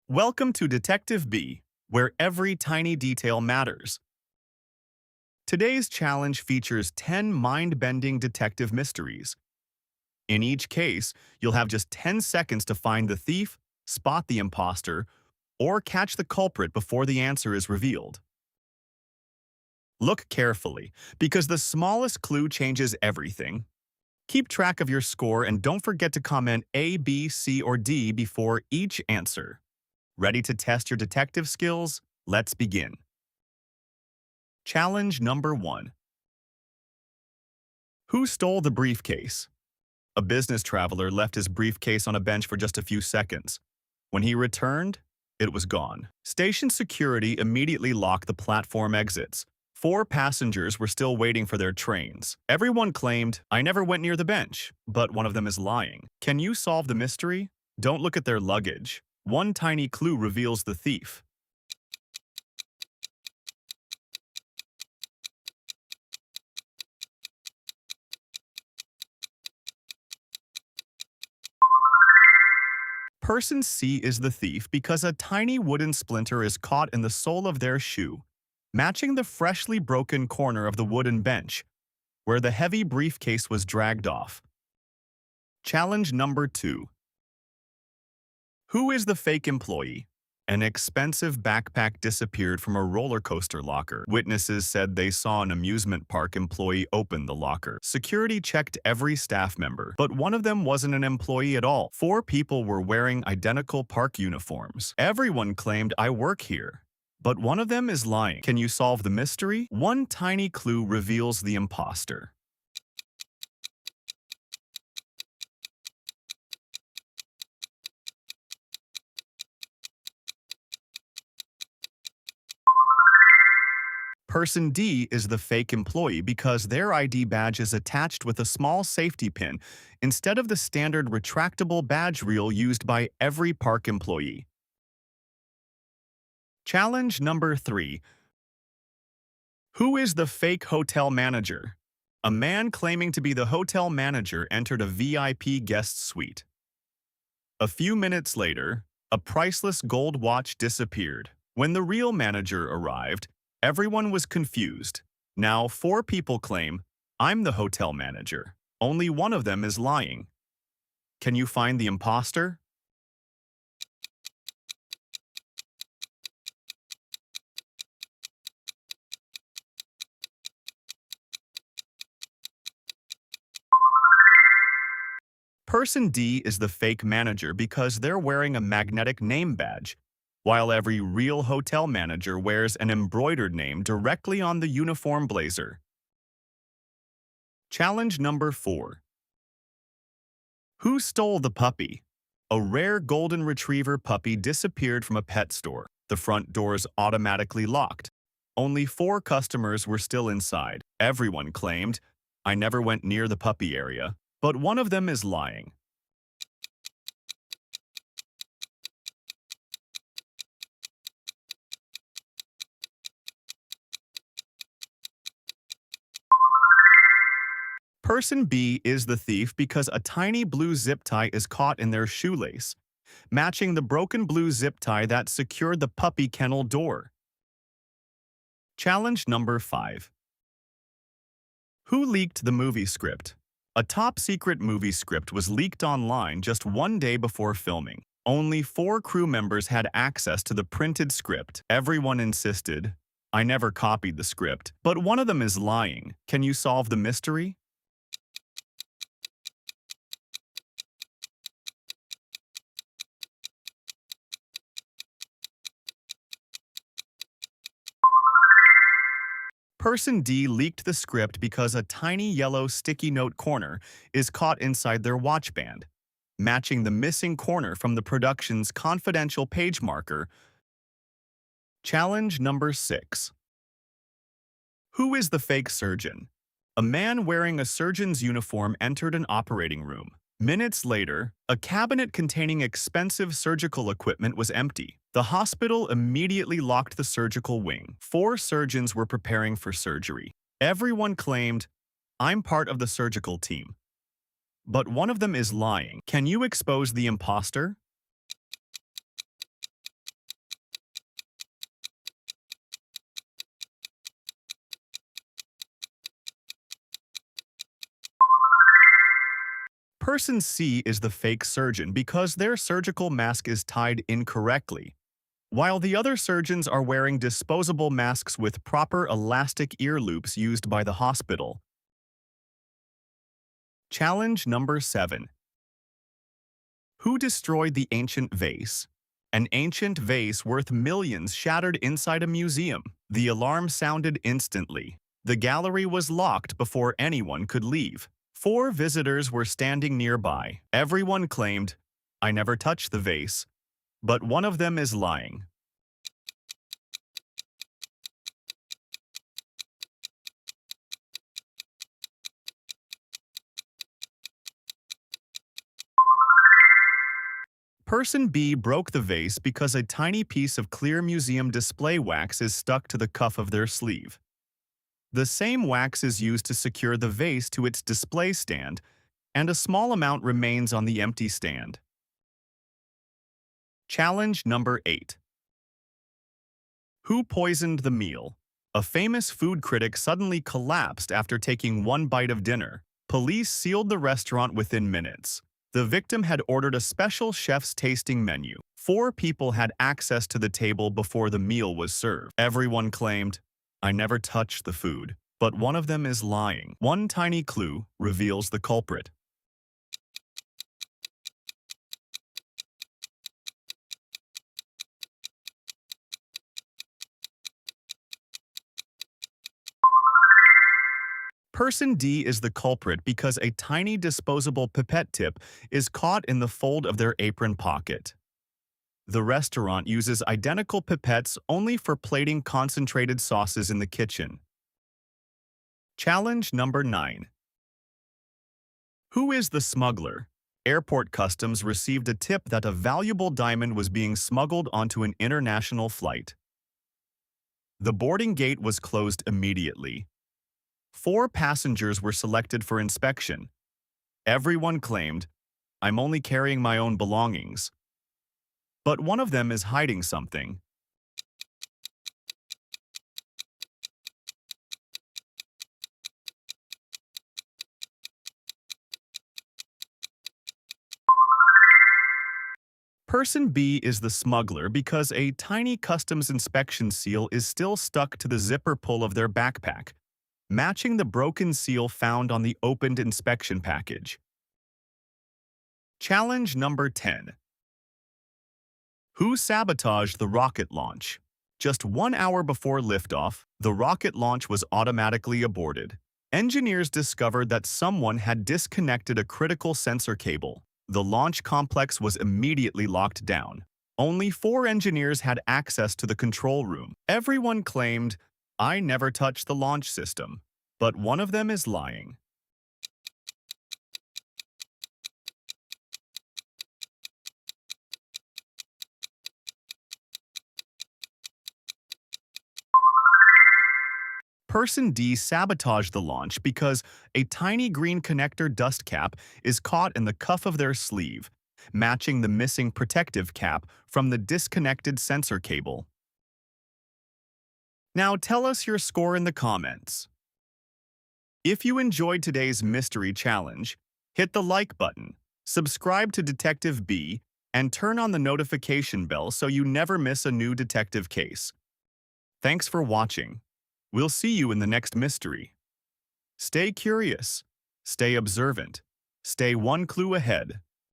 Welcome to Detective B, where every tiny detail matters. Today's challenge features 10 mind-bending detective mysteries. In each case, you'll have just 10 seconds to find the thief, spot the imposter, or catch the culprit before the answer is revealed. Look carefully, because the smallest clue changes everything. Keep track of your score and don't forget to comment A, B, C, or D before each answer. Ready to test your detective skills? Let's begin. Challenge number 1. Who stole the briefcase? A business traveler left his briefcase on a bench for just a few seconds. When he returned, it was gone. Station security immediately locked the platform exits. 4 passengers were still waiting for their trains. Everyone claimed, "I never went near the bench," but one of them is lying. Can you solve the mystery? Don't look at their luggage. One tiny clue reveals the thief. Person C is the thief because a tiny wooden splinter is caught in the sole of their shoe, matching the freshly broken corner of the wooden bench, where the heavy briefcase was dragged off. Challenge number 2. Who is the fake employee? An expensive backpack disappeared from a roller coaster locker. Witnesses said they saw an amusement park employee open the locker. Security checked every staff member, but one of them wasn't an employee at all. 4 people were wearing identical park uniforms. Everyone claimed, "I work here," but one of them is lying. Can you solve the mystery? One tiny clue reveals the imposter. Person D is the fake employee because their ID badge is attached with a small safety pin instead of the standard retractable badge reel used by every park employee. Challenge number 3. Who is the fake hotel manager? A man claiming to be the hotel manager entered a VIP guest suite. A few minutes later, a priceless gold watch disappeared. When the real manager arrived, everyone was confused. Now 4 people claim, "I'm the hotel manager." Only one of them is lying. Can you find the imposter? Person D is the fake manager because they're wearing a magnetic name badge, while every real hotel manager wears an embroidered name directly on the uniform blazer. Challenge number 4. Who stole the puppy? A rare golden retriever puppy disappeared from a pet store. The front doors automatically locked. Only 4 customers were still inside. Everyone claimed, "I never went near the puppy area," but one of them is lying. Person B is the thief because a tiny blue zip tie is caught in their shoelace, matching the broken blue zip tie that secured the puppy kennel door. Challenge number 5. Who leaked the movie script? A top-secret movie script was leaked online just 1 day before filming. Only 4 crew members had access to the printed script. Everyone insisted, "I never copied the script," but one of them is lying. Can you solve the mystery? Person D leaked the script because a tiny yellow sticky note corner is caught inside their watch band, matching the missing corner from the production's confidential page marker. Challenge number 6. Who is the fake surgeon? A man wearing a surgeon's uniform entered an operating room. Minutes later, a cabinet containing expensive surgical equipment was empty. The hospital immediately locked the surgical wing. 4 surgeons were preparing for surgery. Everyone claimed, "I'm part of the surgical team," but one of them is lying. Can you expose the imposter? Person C is the fake surgeon because their surgical mask is tied incorrectly, while the other surgeons are wearing disposable masks with proper elastic ear loops used by the hospital. Challenge number 7. Who destroyed the ancient vase? An ancient vase worth millions shattered inside a museum. The alarm sounded instantly. The gallery was locked before anyone could leave. 4 visitors were standing nearby. Everyone claimed, "I never touched the vase," but one of them is lying. Person B broke the vase because a tiny piece of clear museum display wax is stuck to the cuff of their sleeve. The same wax is used to secure the vase to its display stand, and a small amount remains on the empty stand. Challenge number 8. Who poisoned the meal? A famous food critic suddenly collapsed after taking one bite of dinner. Police sealed the restaurant within minutes. The victim had ordered a special chef's tasting menu. 4 people had access to the table before the meal was served. Everyone claimed, "I never touched the food," but one of them is lying. One tiny clue reveals the culprit. Person D is the culprit because a tiny disposable pipette tip is caught in the fold of their apron pocket. The restaurant uses identical pipettes only for plating concentrated sauces in the kitchen. Challenge number 9. Who is the smuggler? Airport customs received a tip that a valuable diamond was being smuggled onto an international flight. The boarding gate was closed immediately. 4 passengers were selected for inspection. Everyone claimed, "I'm only carrying my own belongings." But one of them is hiding something. Person B is the smuggler because a tiny customs inspection seal is still stuck to the zipper pull of their backpack, matching the broken seal found on the opened inspection package. Challenge number 10. Who sabotaged the rocket launch? Just 1 hour before liftoff, the rocket launch was automatically aborted. Engineers discovered that someone had disconnected a critical sensor cable. The launch complex was immediately locked down. Only 4 engineers had access to the control room. Everyone claimed, "I never touched the launch system," but one of them is lying. Person D sabotaged the launch because a tiny green connector dust cap is caught in the cuff of their sleeve, matching the missing protective cap from the disconnected sensor cable. Now tell us your score in the comments. If you enjoyed today's mystery challenge, hit the like button, subscribe to Detective B, and turn on the notification bell so you never miss a new detective case. Thanks for watching. We'll see you in the next mystery. Stay curious, stay observant, stay one clue ahead.